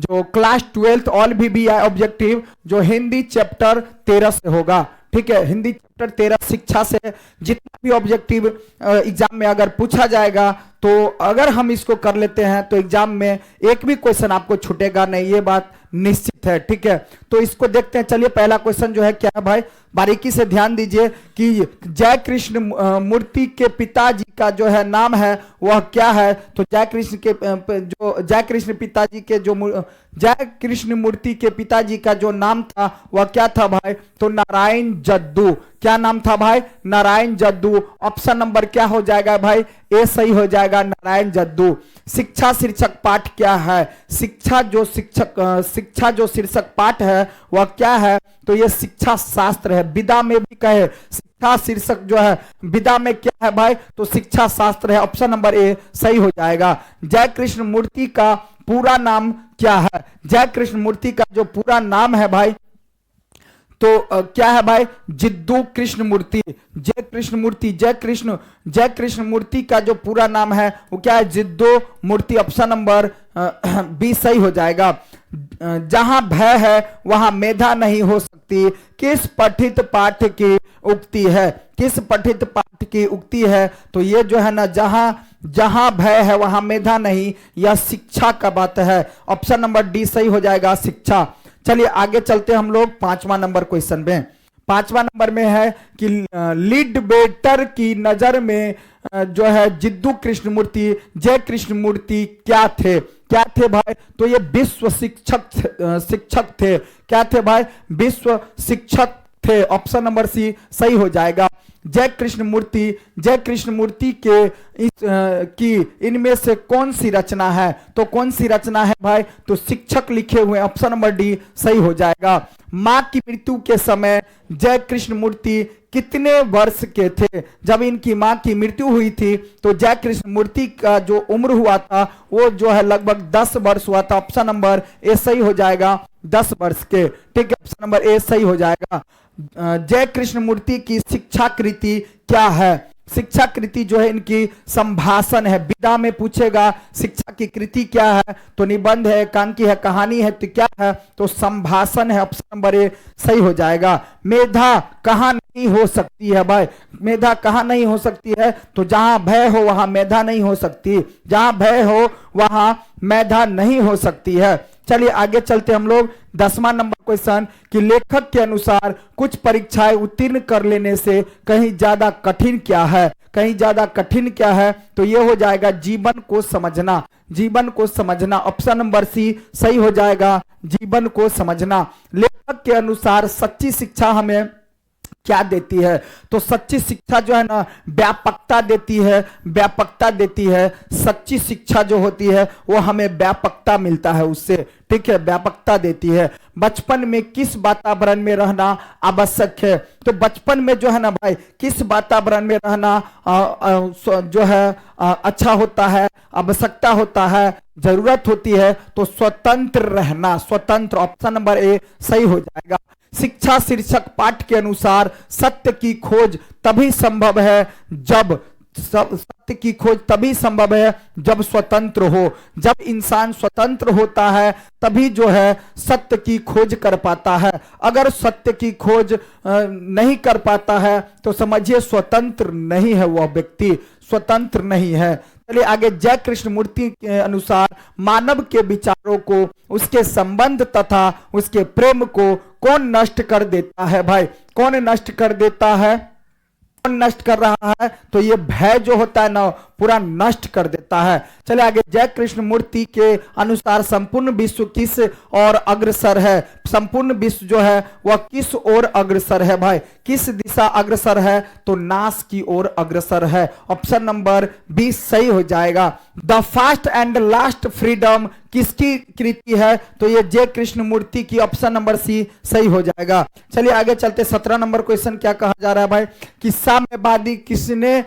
जो class 12th all भी है ऑब्जेक्टिव, जो हिंदी चैप्टर 13 से होगा। ठीक है, हिंदी चैप्टर 13 शिक्षा से जितना भी ऑब्जेक्टिव एग्जाम में अगर पूछा जाएगा, तो अगर हम इसको कर लेते हैं तो एग्जाम में एक भी क्वेश्चन आपको छूटेगा नहीं, ये बात निश्चित है। ठीक है, तो इसको देखते हैं। चलिए पहला क्वेश्चन जो है क्या है भाई, बारीकी से ध्यान दीजिए कि जय कृष्ण मूर्ति के पिताजी का जो है नाम है वह क्या है। तो जय कृष्ण मूर्ति के पिताजी का जो नाम था वह क्या था भाई, तो नारायण जद्दू। क्या नाम था भाई, नारायण जद्दू। ऑप्शन नंबर क्या हो जाएगा भाई, ए सही हो जाएगा, नारायण जद्दू। शिक्षा शीर्षक पाठ क्या है, शिक्षा जो शीर्षक पाठ है वह क्या है, तो यह शिक्षा शास्त्र है। विदा में भी कहे शिक्षा शीर्षक जो है विदा में क्या है भाई, तो शिक्षा शास्त्र है। ऑप्शन नंबर ए सही हो जाएगा। जय कृष्ण मूर्ति का पूरा नाम क्या है, जय कृष्ण मूर्ति का जो पूरा नाम है भाई, तो क्या है भाई, जिद्दू कृष्ण मूर्ति। जय कृष्ण मूर्ति का जो पूरा नाम है वो क्या है, जिद्दू मूर्ति। ऑप्शन नंबर बी सही हो जाएगा। जहां भय है वहां मेधा नहीं हो सकती, किस पठित पाठ की उक्ति है, किस पठित पाठ की उक्ति है, तो ये जो है ना, जहां भय है वहां मेधा नहीं, यह शिक्षा का बात है। ऑप्शन नंबर डी सही हो जाएगा, शिक्षा। चलिए आगे चलते हम लोग 5वां नंबर क्वेश्चन में। 5वां नंबर में है कि लीड बेटर की नजर में जो है जिद्दू कृष्णमूर्ति, जय कृष्णमूर्ति क्या थे भाई, तो ये विश्व शिक्षक थे। क्या थे भाई, विश्व शिक्षक थे। ऑप्शन नंबर सी सही हो जाएगा। जय कृष्ण मूर्ति की इनमें से कौन सी रचना है, तो कौन सी रचना है भाई, तो शिक्षक लिखे हुए। ऑप्शन नंबर डी सही हो जाएगा। मां की मृत्यु के समय जय कृष्ण मूर्ति कितने वर्ष के थे, जब इनकी मां की मृत्यु हुई थी तो जय कृष्ण मूर्ति का जो उम्र हुआ था वो जो है लगभग 10 वर्ष हुआ था। ऑप्शन नंबर ए सही हो जाएगा, 10 वर्ष के। ठीक है, ऑप्शन नंबर ए सही हो जाएगा। जय कृष्ण मूर्ति की शिक्षा कृति क्या है, शिक्षा कृति जो है इनकी संभाषण है। विदा में पूछेगा शिक्षा की कृति क्या है, तो निबंध है, एकांकी है, कहानी है, तो क्या है, तो संभाषण है। ऑप्शन नंबर ए सही हो जाएगा। मेधा कहां नहीं हो सकती है भाई, मेधा कहां नहीं हो सकती है, तो जहां भय हो वहां मेधा नहीं हो सकती, जहां भय हो वहां मेधा नहीं हो सकती है। चलिए आगे चलते हम लोग 10वां नंबर क्वेश्चन कि लेखक के अनुसार कुछ परीक्षाएं उत्तीर्ण कर लेने से कहीं ज्यादा कठिन क्या है, कहीं ज्यादा कठिन क्या है, तो ये हो जाएगा जीवन को समझना, जीवन को समझना। ऑप्शन नंबर सी सही हो जाएगा, जीवन को समझना। लेखक के अनुसार सच्ची शिक्षा हमें क्या देती है, तो सच्ची शिक्षा जो है ना व्यापकता देती है, व्यापकता देती है। सच्ची शिक्षा जो होती है वो हमें व्यापकता मिलता है उससे। ठीक है, व्यापकता देती है। बचपन में किस वातावरण में रहना आवश्यक है, तो बचपन में जो है ना भाई किस वातावरण में रहना जो है अच्छा होता है, आवश्यकता होता है, जरूरत होती है, तो स्वतंत्र रहना, स्वतंत्र। ऑप्शन नंबर ए सही हो जाएगा। शिक्षा शीर्षक पाठ के अनुसार सत्य की खोज तभी संभव है जब सत्य की खोज तभी संभव है जब स्वतंत्र हो, जब इंसान स्वतंत्र होता है तभी जो है सत्य की खोज कर पाता है। अगर सत्य की खोज नहीं कर पाता है तो समझिए स्वतंत्र नहीं है, वह व्यक्ति स्वतंत्र नहीं है। चलिए आगे। जय कृष्ण मूर्ति के अनुसार मानव के विचारों को, उसके संबंध तथा उसके प्रेम को कौन नष्ट कर देता है भाई, कौन नष्ट कर देता है, कौन नष्ट कर रहा है, तो ये भय जो होता है ना पूरा नष्ट कर देता है। चले आगे। जय कृष्ण मूर्ति के अनुसार संपूर्ण विश्व किस ओर अग्रसर है, संपूर्ण विश्व जो है वह किस ओर अग्रसर है भाई, किस दिशा अग्रसर है, तो नाश की ओर अग्रसर है। ऑप्शन नंबर 20 सही हो जाएगा। The fast and last freedom किसकी कृति है, तो ये जय कृष्ण मूर्ति की। ऑप्शन नंबर सी सही हो जाएगा। चलिए आगे चलते। 17 नंबर क्वेश्चन क्या कहा जा रहा है भाई कि साम्यवादी किससे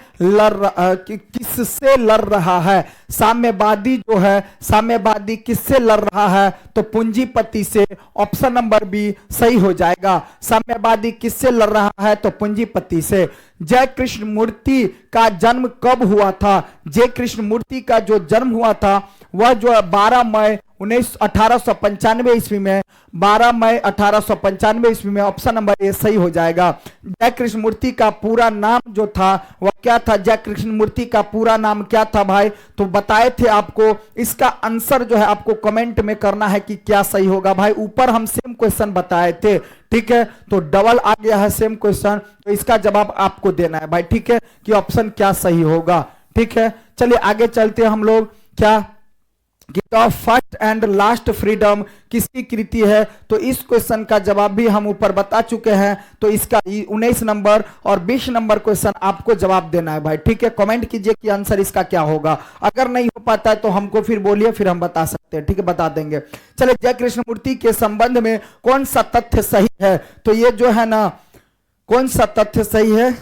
लड़ रहा है, साम्यवादी जो है साम्यवादी किससे लड़ रहा है, तो पूंजीपति से। ऑप्शन नंबर बी सही हो जाएगा। साम्यवादी किससे लड़ रहा है, तो पूंजीपति से। जय कृष्ण मूर्ति का जन्म कब हुआ था, जय कृष्ण मूर्ति का जो जन्म हुआ था वह जो है 12 मई 1895 ईस्वी में, 12 मई 1895 ईस्वी में। ऑप्शन नंबर ए सही हो जाएगा। जय कृष्ण मूर्ति का पूरा नाम जो था वह क्या था? जय कृष्ण मूर्ति का पूरा नाम क्या था भाई? तो बताए थे आपको। इसका आंसर जो है आपको कमेंट में करना है कि क्या सही होगा भाई। ऊपर हम सेम क्वेश्चन बताए थे, ठीक है, तो डबल आ गया है सेम क्वेश्चन, तो इसका जवाब आपको देना है भाई, ठीक है, कि ऑप्शन क्या सही होगा, ठीक है। चलिए आगे चलते हैं हम लोग। क्या कि the first and last freedom किसकी कृति है? तो इस क्वेश्चन का जवाब भी हम ऊपर बता चुके हैं। तो इसका 19 नंबर और 20 नंबर क्वेश्चन आपको जवाब देना है भाई, ठीक है। कमेंट कीजिए कि आंसर इसका क्या होगा। अगर नहीं हो पाता है तो हमको फिर बोलिए, फिर हम बता सकते हैं, ठीक है, बता देंगे। चलिए, जय कृष्ण मूर्ति के संबंध में कौन सा तथ्य सही है? तो ये जो है ना, कौन सा तथ्य सही है?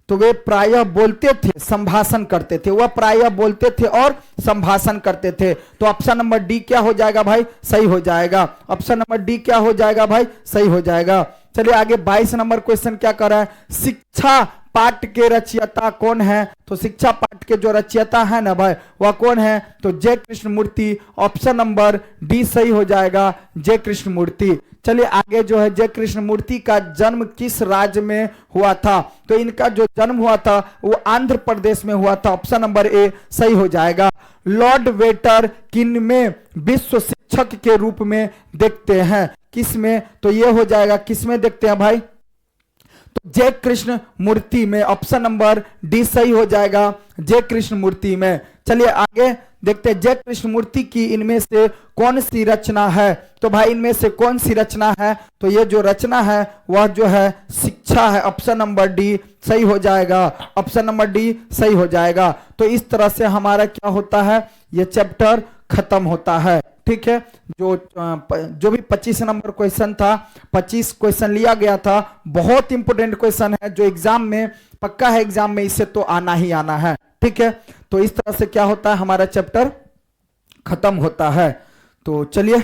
तो वे प्रायः बोलते थे, संभाषण करते थे। वह प्रायः बोलते थे और संभाषण करते थे। तो ऑप्शन नंबर डी क्या हो जाएगा भाई? सही हो जाएगा। ऑप्शन नंबर डी क्या हो जाएगा भाई? सही हो जाएगा। चलिए आगे 22 नंबर क्वेश्चन क्या कर रहा है? शिक्षा पाठ के रचयिता कौन है? तो शिक्षा पाठ के जो रचयिता है ना भाई, वह कौन है? तो जय कृष्ण मूर्ति। ऑप्शन नंबर डी सही हो जाएगा, जय कृष्ण मूर्ति। चलिए आगे जो है, जय कृष्ण मूर्ति का जन्म किस राज्य में हुआ था? तो इनका जो जन्म हुआ था वो आंध्र प्रदेश में हुआ था। ऑप्शन नंबर ए सही हो जाएगा। लॉर्ड वेटर किन में विश्व शिक्षक के रूप में देखते हैं? किस में? तो ये हो जाएगा, किस में देखते हैं भाई? तो जय कृष्ण मूर्ति में। ऑप्शन नंबर डी सही हो जाएगा, जय कृष्ण मूर्ति में। चलिए आगे देखते हैं, जय कृष्ण मूर्ति की इनमें से कौन सी रचना है? तो भाई इनमें से कौन सी रचना है? तो ये जो रचना है वह जो है शिक्षा है। ऑप्शन नंबर डी सही हो जाएगा, ऑप्शन नंबर डी सही हो जाएगा। तो इस तरह से हमारा क्या होता है, ये चैप्टर खत्म होता है, ठीक है। जो भी 25 नंबर क्वेश्चन था, 25 क्वेश्चन लिया गया था, बहुत इंपोर्टेंट क्वेश्चन है जो एग्जाम में पक्का है, एग्जाम में इससे तो आना ही आना है, ठीक है। तो इस तरह से क्या होता है, हमारा चैप्टर खत्म होता है। तो चलिए